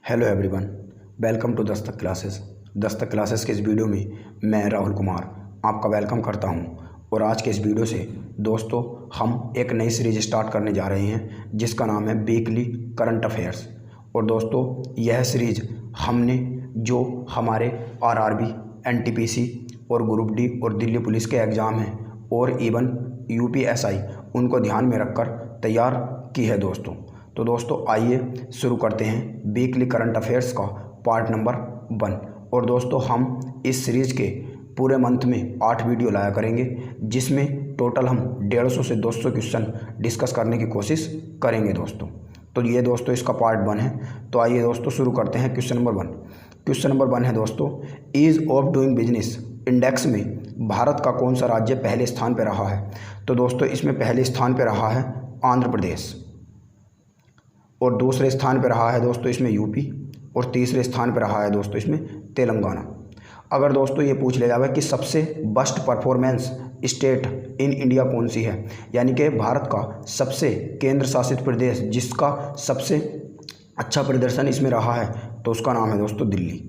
Hello everyone, welcome to Dastak classes. Dastak classes के इस video में मैं राहुल कुमार आपका वेलकम करता हूं। और आज के इस वीडियो से दोस्तों हम एक नई सीरीज स्टार्ट करने जा रहे हैं जिसका नाम है वीकली करंट अफेयर्स। और दोस्तों यह सीरीज हमने जो हमारे आरआरबी, एनटीपीसी और ग्रुप डी और दिल्ली पुलिस के एग्ज़ाम हैं और इवन यूपीएसआई उनको ध्यान में रखकर तैयार की है दोस्तों। तो दोस्तों आइए शुरू करते हैं वीकली करंट अफेयर्स का पार्ट नंबर 1। और दोस्तों हम इस सीरीज़ के पूरे मंथ में 8 वीडियो लाया करेंगे जिसमें टोटल हम 150 से 200 क्वेश्चन डिस्कस करने की कोशिश करेंगे दोस्तों। तो ये दोस्तों इसका पार्ट 1 है। तो आइए दोस्तों शुरू करते हैं क्वेश्चन नंबर 1। क्वेश्चन नंबर 1 है दोस्तों, ease of doing business index में भारत का कौन सा राज्य पहले स्थान पर रहा है। तो दोस्तों इसमें पहले स्थान पर रहा है आंध्र प्रदेश, और दूसरे स्थान पर रहा है दोस्तों इसमें यूपी, और तीसरे स्थान पर रहा है दोस्तों इसमें तेलंगाना। अगर दोस्तों ये पूछ लिया जाए कि सबसे best performance state in India कौन सी है, यानी कि भारत का सबसे केंद्र शासित प्रदेश जिसका सबसे अच्छा प्रदर्शन इसमें रहा है, तो उसका नाम है दोस्तों दिल्ली।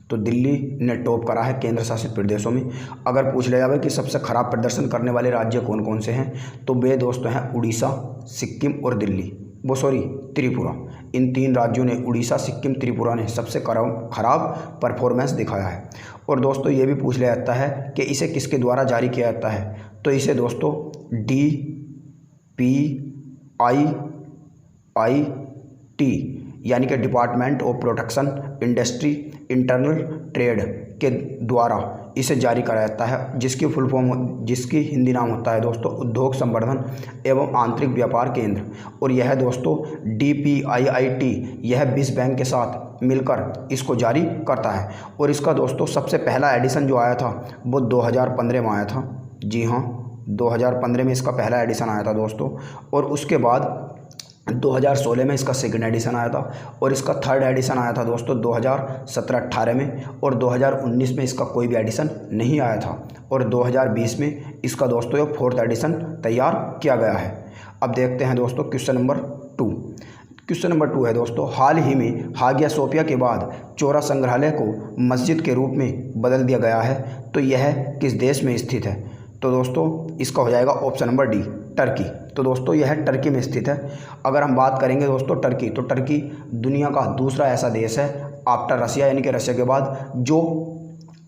तो दिल्ली ने टॉप करा है केंद्र शासित प्रदेशों में। अगर पूछ लिया जाए कि सबसे खराब प्रदर्शन करने वाले राज्य कौन कौन से हैं, तो वे दोस्तों हैं उड़ीसा, सिक्किम और त्रिपुरा। इन 3 राज्यों ने, उड़ीसा, सिक्किम, त्रिपुरा ने सबसे खराब परफॉर्मेंस दिखाया है। और दोस्तों ये भी पूछ लिया जाता है कि इसे किसके द्वारा जारी किया जाता है, तो इसे दोस्तों DPIIT यानी कि department of protection industry internal trade के द्वारा इसे जारी कराया जाता है, जिसकी फुल फॉर्म, जिसकी हिंदी नाम होता है दोस्तों उद्योग संवर्धन एवं आंतरिक व्यापार केंद्र। और यह दोस्तों DPIIT यह विश्व बैंक के साथ मिलकर इसको जारी करता है। और इसका दोस्तों सबसे पहला एडिशन जो आया था वो 2015 में आया था। जी हाँ, 2015 में इसका पहला एडिशन आया था दोस्तों। और उसके बाद 2016 में इसका सेकंड एडिशन आया था, और इसका थर्ड एडिशन आया था दोस्तों 2017-18 में, और 2019 में इसका कोई भी एडिशन नहीं आया था, और 2020 में इसका दोस्तों ये 4th एडिशन तैयार किया गया है। अब देखते हैं दोस्तों क्वेश्चन नंबर 2। क्वेश्चन नंबर 2 है दोस्तों, हाल ही में हागिया सोफिया के बाद चोरा संग्रहालय को मस्जिद के रूप में बदल दिया गया है, तो यह किस देश में स्थित है। तो दोस्तों इसका हो जाएगा ऑप्शन नंबर डी, टर्की। तो दोस्तों यह टर्की में स्थित है। अगर हम बात करेंगे दोस्तों टर्की, तो टर्की दुनिया का दूसरा ऐसा देश है आफ्टर रसिया, यानी कि रसिया के बाद, जो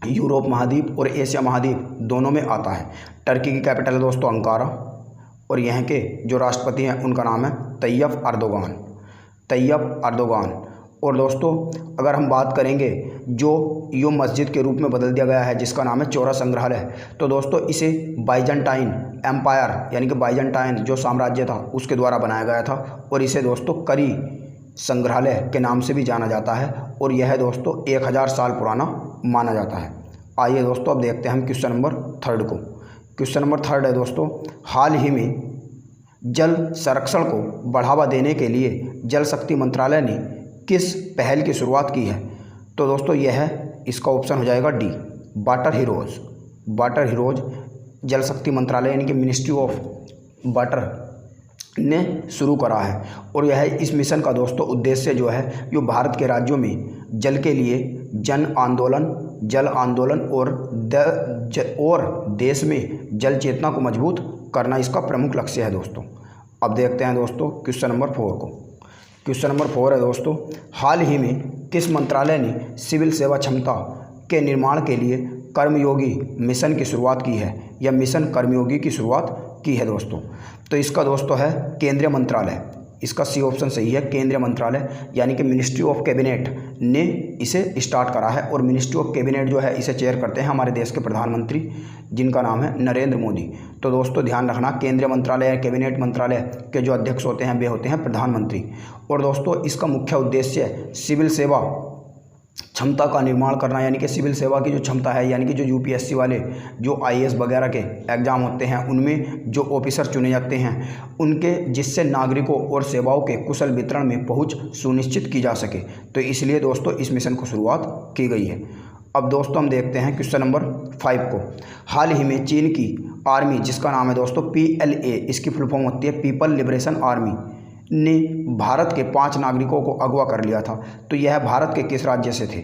यूरोप महाद्वीप और एशिया महाद्वीप दोनों में आता है। टर्की की कैपिटल है दोस्तों अंकारा, और यहाँ के जो राष्ट्रपति हैं उनका नाम है तैयब अर्दोगान। और दोस्तों अगर हम बात करेंगे जो यो मस्जिद के रूप में बदल दिया गया है जिसका नाम है चोरा संग्रहालय, तो दोस्तों इसे बाइजेंटाइन एम्पायर यानी कि बाइजेंटाइन जो साम्राज्य था उसके द्वारा बनाया गया था, और इसे दोस्तों करी संग्रहालय के नाम से भी जाना जाता है। और यह दोस्तों 1000 साल पुराना माना जाता है। आइए दोस्तों अब देखते हैं हम क्वेश्चन नंबर 3 को। क्वेश्चन नंबर 3 है दोस्तों, हाल ही में जल संरक्षण को बढ़ावा देने के लिए जल शक्ति मंत्रालय ने किस पहल की शुरुआत की है। तो दोस्तों यह इसका ऑप्शन हो जाएगा डी, वाटर हीरोज जल शक्ति मंत्रालय यानी कि मिनिस्ट्री ऑफ वाटर ने शुरू करा है। और यह इस मिशन का दोस्तों उद्देश्य जो है जो भारत के राज्यों में जल के लिए जल आंदोलन और देश में जल चेतना को मजबूत करना इसका प्रमुख लक्ष्य है दोस्तों। अब देखते हैं दोस्तों क्वेश्चन नंबर 4 को। क्वेश्चन नंबर 4 है दोस्तों, हाल ही में किस मंत्रालय ने सिविल सेवा क्षमता के निर्माण के लिए कर्मयोगी मिशन की शुरुआत की है, या मिशन कर्मयोगी की शुरुआत की है दोस्तों। तो इसका दोस्तों है केंद्रीय मंत्रालय। इसका सी ऑप्शन सही है, केंद्रीय मंत्रालय यानी कि मिनिस्ट्री ऑफ कैबिनेट ने इसे स्टार्ट करा है। और मिनिस्ट्री ऑफ कैबिनेट जो है इसे चेयर करते हैं हमारे देश के प्रधानमंत्री, जिनका नाम है नरेंद्र मोदी। तो दोस्तों ध्यान रखना, केंद्रीय मंत्रालय या कैबिनेट मंत्रालय के जो अध्यक्ष होते हैं वे होते हैं प्रधानमंत्री। और दोस्तों इसका मुख्य उद्देश्य सिविल सेवा क्षमता का निर्माण करना, यानी कि सिविल सेवा की जो क्षमता है, यानी कि जो यूपीएससी वाले जो आईएएस वगैरह के एग्ज़ाम होते हैं उनमें जो ऑफिसर चुने जाते हैं उनके, जिससे नागरिकों और सेवाओं के कुशल वितरण में पहुंच सुनिश्चित की जा सके। तो इसलिए दोस्तों इस मिशन को शुरुआत की गई है। अब दोस्तों हम देखते हैं क्वेश्चन नंबर 5 को। हाल ही में चीन की आर्मी जिसका नाम है दोस्तों PLA, इसकी फुल फॉर्म होती है पीपल लिबरेशन आर्मी, ने भारत के 5 नागरिकों को अगवा कर लिया था। तो यह भारत के किस राज्य से थे?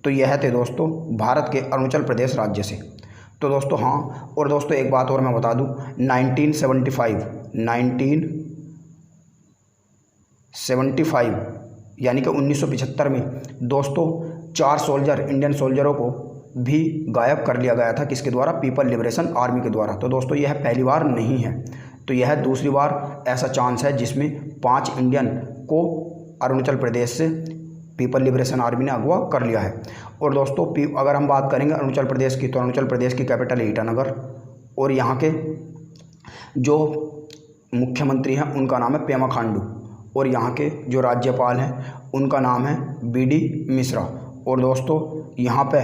तो यह थे दोस्तों भारत के अरुणाचल प्रदेश राज्य से। तो दोस्तों हाँ, और दोस्तों एक बात और मैं बता दूं, 1975 यानी कि 1975 में दोस्तों 4 इंडियन सोल्जरों को भी गायब कर लिया गया था। किसके द्वारा? पीपल लिबरेशन आर्मी के द्वारा। तो दोस्तों यह पहली बार नहीं है, तो यह दूसरी बार ऐसा चांस है जिसमें 5 इंडियन को अरुणाचल प्रदेश से पीपल लिबरेशन आर्मी ने अगवा कर लिया है। और दोस्तों अगर हम बात करेंगे अरुणाचल प्रदेश की, तो अरुणाचल प्रदेश की कैपिटल है ईटानगर, और यहाँ के जो मुख्यमंत्री हैं उनका नाम है पेमा खांडू, और यहाँ के जो राज्यपाल हैं उनका नाम है बीडी मिश्रा। और दोस्तों यहाँ पे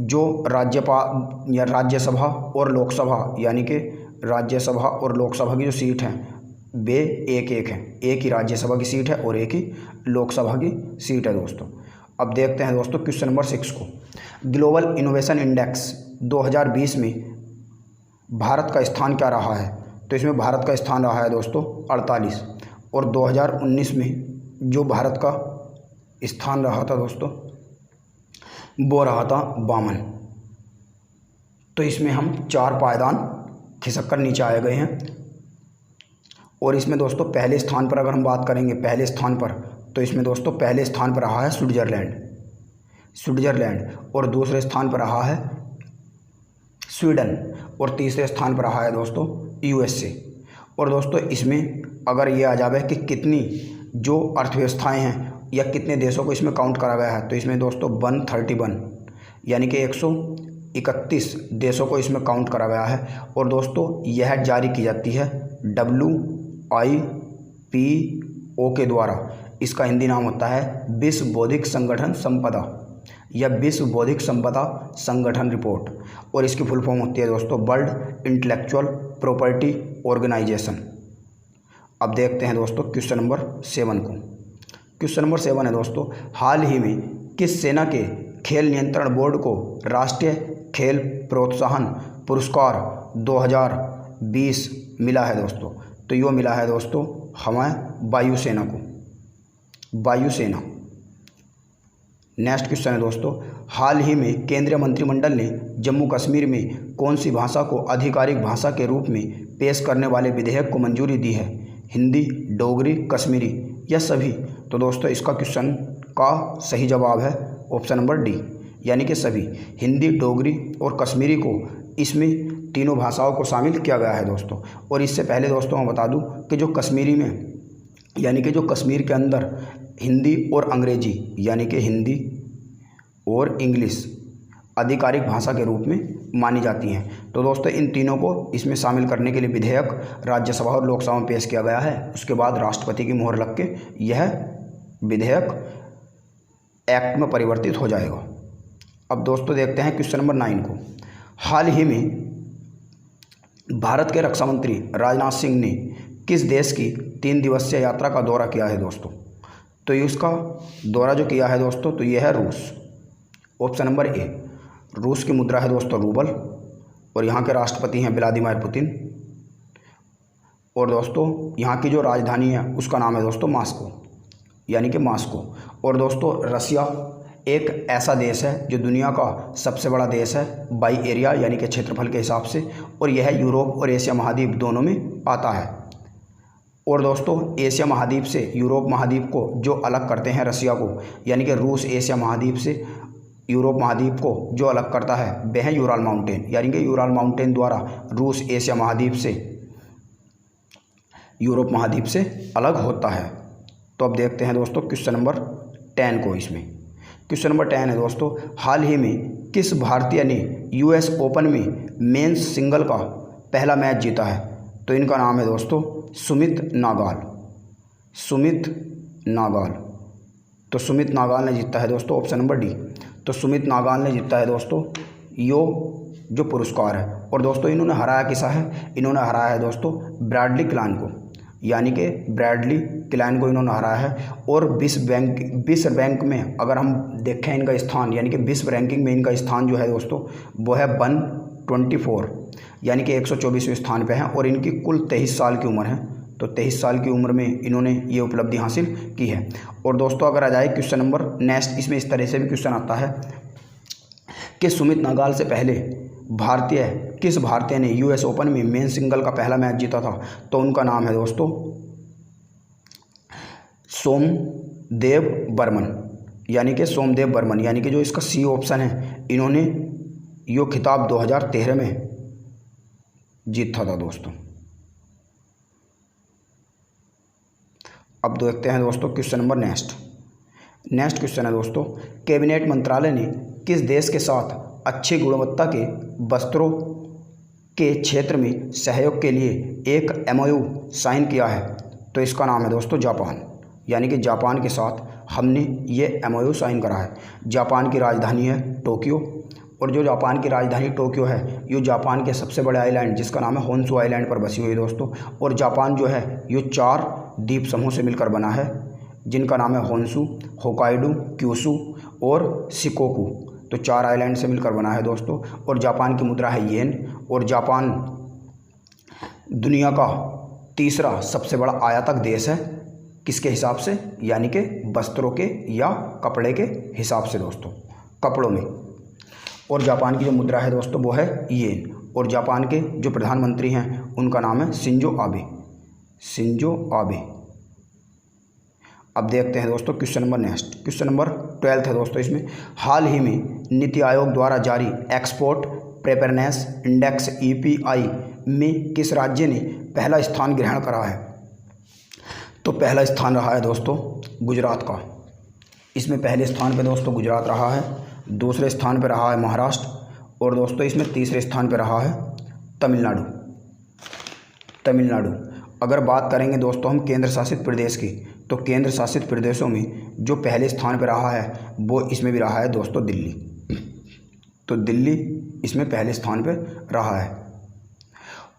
जो राज्यपाल या राज्यसभा और लोकसभा, यानी कि राज्यसभा और लोकसभा की जो सीट हैं वे एक हैं, एक ही राज्यसभा की सीट है और एक ही लोकसभा की सीट है दोस्तों। अब देखते हैं दोस्तों क्वेश्चन नंबर 6 को। ग्लोबल इनोवेशन इंडेक्स 2020 में भारत का स्थान क्या रहा है? तो इसमें भारत का स्थान रहा है दोस्तों 48, और 2019 में जो भारत का स्थान रहा था दोस्तों वो रहा था 52। तो इसमें हम 4 पायदान खिसक कर नीचे आए गए हैं। और इसमें दोस्तों पहले स्थान पर अगर हम बात करेंगे, पहले स्थान पर, तो इसमें दोस्तों पहले स्थान पर रहा है स्विट्ज़रलैंड, और दूसरे स्थान पर रहा है स्वीडन, और तीसरे स्थान पर रहा है दोस्तों USA। और दोस्तों इसमें अगर ये आ जावे कि कितनी जो अर्थव्यवस्थाएं हैं या कितने देशों को इसमें काउंट करा गया है, तो इसमें दोस्तों 131 यानी कि 131 देशों को इसमें काउंट करा गया है। और दोस्तों यह जारी की जाती है WIPO के द्वारा। इसका हिंदी नाम होता है विश्व बौद्धिक संगठन संपदा या विश्व बौद्धिक संपदा संगठन रिपोर्ट, और इसकी फुल फॉर्म होती है दोस्तों वर्ल्ड इंटेलेक्चुअल प्रॉपर्टी ऑर्गेनाइजेशन। अब देखते हैं दोस्तों क्वेश्चन नंबर 7 को। क्वेश्चन नंबर 7 है दोस्तों, हाल ही में किस सेना के खेल नियंत्रण बोर्ड को राष्ट्रीय खेल प्रोत्साहन पुरस्कार 2020 मिला है दोस्तों? तो यो मिला है दोस्तों हमें वायुसेना को, वायुसेना। नेक्स्ट क्वेश्चन है दोस्तों, हाल ही में केंद्रीय मंत्रिमंडल ने जम्मू कश्मीर में कौन सी भाषा को आधिकारिक भाषा के रूप में पेश करने वाले विधेयक को मंजूरी दी है? हिंदी, डोगरी, कश्मीरी या सभी? तो दोस्तों इसका क्वेश्चन का सही जवाब है ऑप्शन नंबर डी, यानी कि सभी। हिंदी, डोगरी और कश्मीरी को इसमें तीनों भाषाओं को शामिल किया गया है दोस्तों। और इससे पहले दोस्तों मैं बता दूं कि जो कश्मीरी में, यानी कि जो कश्मीर के अंदर हिंदी और अंग्रेजी, यानी कि हिंदी और इंग्लिश आधिकारिक भाषा के रूप में मानी जाती हैं। तो दोस्तों इन तीनों को इसमें शामिल करने के लिए विधेयक राज्यसभा और लोकसभा में पेश किया गया है। उसके बाद राष्ट्रपति की मोहर लग के यह विधेयक एक्ट में परिवर्तित हो जाएगा। अब दोस्तों देखते हैं क्वेश्चन नंबर 9 को। हाल ही में भारत के रक्षा मंत्री राजनाथ सिंह ने किस देश की 3 दिवसीय यात्रा का दौरा किया है दोस्तों? तो इसका दौरा जो किया है दोस्तों तो यह है रूस। ऑप्शन नंबर ए, रूस की मुद्रा है दोस्तों रूबल, और यहाँ के राष्ट्रपति हैं व्लादिमीर पुतिन, और दोस्तों यहाँ की जो राजधानी है उसका नाम है दोस्तों मॉस्को, यानी कि मॉस्को। और दोस्तों रसिया एक ऐसा देश है जो दुनिया का सबसे बड़ा देश है बाई एरिया, यानी कि क्षेत्रफल के हिसाब से, और यह यूरोप और एशिया महाद्वीप दोनों में आता है। और दोस्तों एशिया महाद्वीप से यूरोप महाद्वीप को जो अलग करते हैं रसिया को, यानी कि रूस एशिया महाद्वीप से यूरोप महाद्वीप को जो अलग करता है वह है यूराल माउंटेन, यानी कि यूराल माउंटेन द्वारा रूस एशिया महाद्वीप से यूरोप महाद्वीप से अलग होता है। तो अब देखते हैं दोस्तों क्वेश्चन नंबर 10 को। इसमें क्वेश्चन नंबर 10 है दोस्तों, हाल ही में किस भारतीय ने US ओपन में मेंस सिंगल का पहला मैच जीता है? तो इनका नाम है दोस्तों सुमित नागाल, सुमित नागाल। तो सुमित नागाल ने जीता है दोस्तों ऑप्शन नंबर डी। तो सुमित नागाल ने जीता है दोस्तों यो जो पुरस्कार है। और दोस्तों इन्होंने हराया किसा है? इन्होंने हराया है दोस्तों ब्रैडली क्लाइन को, यानी कि ब्रैडली क्लाइन को इन्होंने हराया है। और विश्व रैंक में अगर हम देखें इनका स्थान, यानी कि विश्व रैंकिंग में इनका स्थान जो है दोस्तों वो है 124, यानी कि 124वें स्थान पे हैं। और इनकी कुल 23 साल की उम्र है, तो 23 साल की उम्र में इन्होंने ये उपलब्धि हासिल की है। और दोस्तों अगर आ जाए क्वेश्चन नंबर नेक्स्ट, इसमें इस तरह से भी क्वेश्चन आता है कि सुमित नागाल से पहले किस भारतीय ने यूएस ओपन में मेन सिंगल का पहला मैच जीता था? तो उनका नाम है दोस्तों सोमदेव बर्मन, यानी कि जो इसका सी ऑप्शन है, इन्होंने यो खिताब 2013 में जीता था दोस्तों। अब देखते हैं दोस्तों क्वेश्चन नंबर नेक्स्ट क्वेश्चन है दोस्तों, कैबिनेट मंत्रालय ने किस देश के साथ अच्छी गुणवत्ता के वस्त्रों के क्षेत्र में सहयोग के लिए एक MOU साइन किया है? तो इसका नाम है दोस्तों जापान, यानी कि जापान के साथ हमने ये MOU साइन करा है। जापान की राजधानी है टोक्यो, और जो जापान की राजधानी टोक्यो है ये जापान के सबसे बड़े आइलैंड जिसका नाम है होन्शु आइलैंड पर बसी हुई है दोस्तों। और जापान जो है ये 4 द्वीप समूह से मिलकर बना है, जिनका नाम है होन्शु, होकाइडो, क्यूशु और शिकोकू। तो 4 आइलैंड से मिलकर बना है दोस्तों। और जापान की मुद्रा है येन, और जापान दुनिया का तीसरा सबसे बड़ा आयातक देश है। किसके हिसाब से? यानी कि वस्त्रों के या कपड़े के हिसाब से दोस्तों, कपड़ों में। और जापान की जो मुद्रा है दोस्तों वो है येन। और जापान के जो प्रधानमंत्री हैं उनका नाम है शिंजो आबे। अब देखते हैं दोस्तों question number next, question number 12 है दोस्तों। इसमें हाल ही में नीति आयोग द्वारा जारी एक्सपोर्ट प्रिपेयरनेस इंडेक्स EPI में किस राज्य ने पहला स्थान ग्रहण करा है? तो पहला स्थान रहा है दोस्तों गुजरात का। इसमें पहले स्थान पे दोस्तों गुजरात रहा है, दूसरे स्थान पे रहा है महाराष्ट्र, और दोस्तों इसमें तीसरे स्थान पे रहा है तमिलनाडु। अगर बात करेंगे दोस्तों हम केंद्र शासित प्रदेश की, तो केंद्र शासित प्रदेशों में जो पहले स्थान पे रहा है वो इसमें भी रहा है दोस्तों दिल्ली। तो दिल्ली इसमें पहले स्थान पे रहा है।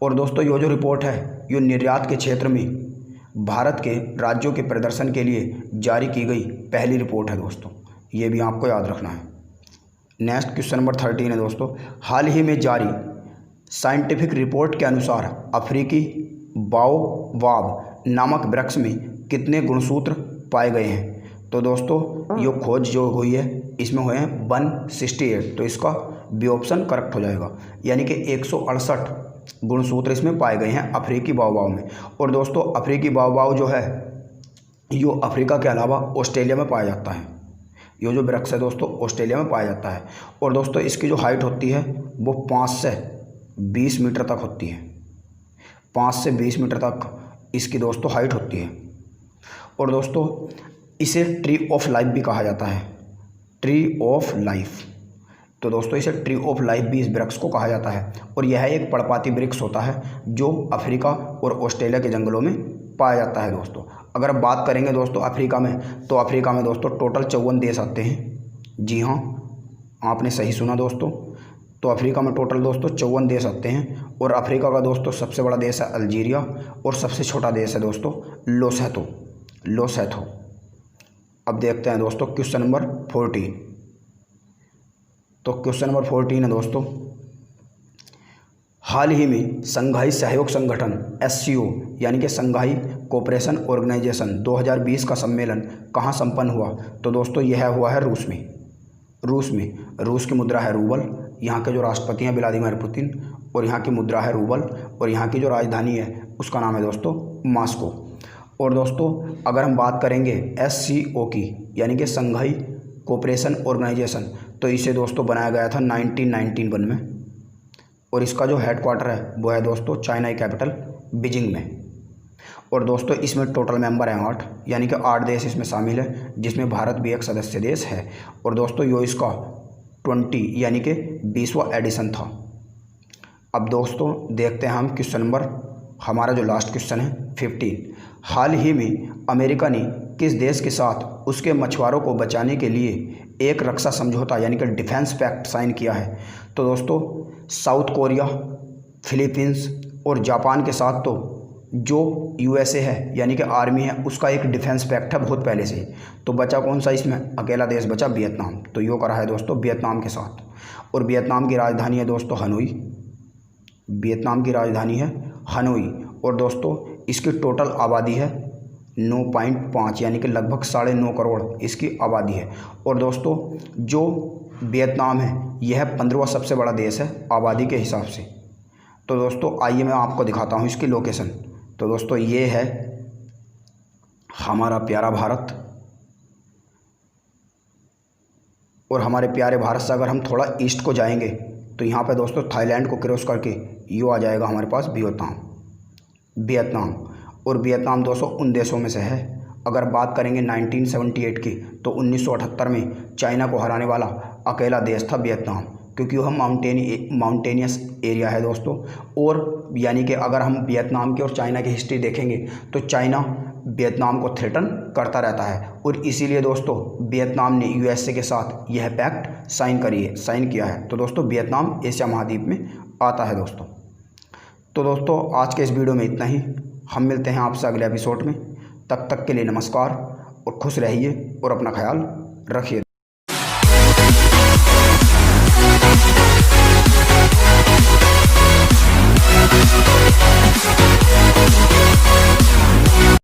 और दोस्तों ये जो रिपोर्ट है ये निर्यात के क्षेत्र में भारत के राज्यों के प्रदर्शन के लिए जारी की गई पहली रिपोर्ट है दोस्तों, ये भी आपको याद रखना है। नेक्स्ट क्वेश्चन नंबर 13 है दोस्तों। हाल ही में जारी साइंटिफिक रिपोर्ट के अनुसार अफ्रीकी बाओबाब नामक वृक्ष में कितने गुणसूत्र पाए गए हैं? तो दोस्तों ये खोज जो हुई है इसमें हुए हैं 168, तो इसका बी ऑप्शन करेक्ट हो जाएगा, यानी कि 168 गुणसूत्र इसमें पाए गए हैं अफ्रीकी बाओबाब में। और दोस्तों अफ्रीकी बाओबाब जो है ये अफ्रीका के अलावा ऑस्ट्रेलिया में पाया जाता है। ये जो वृक्ष है दोस्तों ऑस्ट्रेलिया में पाया जाता है। और दोस्तों इसकी जो हाइट होती है वो 5 से 20 मीटर तक होती है। 5 से 20 मीटर तक इसकी दोस्तों हाइट होती है। और दोस्तों इसे ट्री ऑफ लाइफ भी कहा जाता है, ट्री ऑफ लाइफ। तो दोस्तों इसे ट्री ऑफ लाइफ भी इस वृक्ष को कहा जाता है। और यह एक पर्णपाती वृक्ष होता है जो अफ्रीका और ऑस्ट्रेलिया के जंगलों में पाया जाता है दोस्तों। अगर बात करेंगे दोस्तों अफ्रीका में, तो अफ्रीका में दोस्तों टोटल 54 देश आते हैं। जी हाँ, आपने सही सुना दोस्तों। तो अफ्रीका में टोटल दोस्तों 54 देश आते हैं। और अफ्रीका का दोस्तों सबसे बड़ा देश है अल्जीरिया, और सबसे छोटा देश है दोस्तों लोसैथो। अब देखते हैं दोस्तों क्वेश्चन नंबर 14। तो क्वेश्चन नंबर 14 है दोस्तों, हाल ही में संघाई सहयोग संगठन SCO यानी कि संघाई कोऑपरेशन ऑर्गेनाइजेशन 2020 का सम्मेलन कहाँ संपन्न हुआ? तो दोस्तों यह हुआ है रूस में। रूस की मुद्रा है रूबल, यहाँ के जो राष्ट्रपति हैं व्लादिमीर पुतिन, और यहाँ की मुद्रा है रूबल, और यहाँ की जो राजधानी है उसका नाम है दोस्तों मॉस्को। और दोस्तों अगर हम बात करेंगे SCO की यानी कि संघाई कोऑपरेशन ऑर्गेनाइजेशन, तो इसे दोस्तों बनाया गया था 1991 में। और इसका जो हेडक्वार्टर है वो है दोस्तों चाइना की कैपिटल बीजिंग में। और दोस्तों इसमें टोटल मेंबर हैं 8, यानी कि 8 देश इसमें शामिल है, जिसमें भारत भी एक सदस्य देश है। और दोस्तों यो इसका 20 यानी कि 20वां एडिशन था। अब दोस्तों देखते हैं हम क्वेश्चन नंबर, हमारा जो लास्ट क्वेश्चन है 15। हाल ही में अमेरिका ने किस देश के साथ उसके मछुआरों को बचाने के लिए एक रक्षा समझौता यानी कि डिफेंस पैक्ट साइन किया है? तो दोस्तों साउथ कोरिया, फिलीपींस और जापान के साथ तो जो USA है यानी कि आर्मी है उसका एक डिफेंस पैक्ट है बहुत पहले से। तो बचा कौन सा इसमें? अकेला देश बचा वियतनाम। तो यो करा है दोस्तों वियतनाम के साथ। और वियतनाम की राजधानी है दोस्तों हनोई। और दोस्तों इसकी टोटल आबादी है 9.5 यानी कि लगभग 9.5 करोड़ इसकी आबादी है। और दोस्तों जो वियतनाम है यह 15वां सबसे बड़ा देश है आबादी के हिसाब से। तो दोस्तों आइए मैं आपको दिखाता हूँ इसकी लोकेशन। तो दोस्तों ये है हमारा प्यारा भारत, और हमारे प्यारे भारत से अगर हम थोड़ा ईस्ट को जाएंगे तो यहाँ पे दोस्तों थाईलैंड को क्रॉस करके यूँ आ जाएगा हमारे पास वियतनाम। और वियतनाम दोस्तों उन देशों में से है। अगर बात करेंगे 1978 की तो 1978 में चाइना को हराने वाला अकेला देश था वियतनाम, क्योंकि वह माउंटेनियस एरिया है दोस्तों। और यानी कि अगर हम वियतनाम की और चाइना की हिस्ट्री देखेंगे तो चाइना वियतनाम को थ्रेटन करता रहता है, और इसीलिए दोस्तों वियतनाम ने यूएसए के साथ यह पैक्ट साइन किया है। तो दोस्तों वियतनाम एशिया महाद्वीप में आता है दोस्तों। तो दोस्तों आज के इस वीडियो में इतना ही। हम मिलते हैं आपसे अगले एपिसोड में। तब तक के लिए नमस्कार और खुश रहिए और अपना ख्याल रखिए।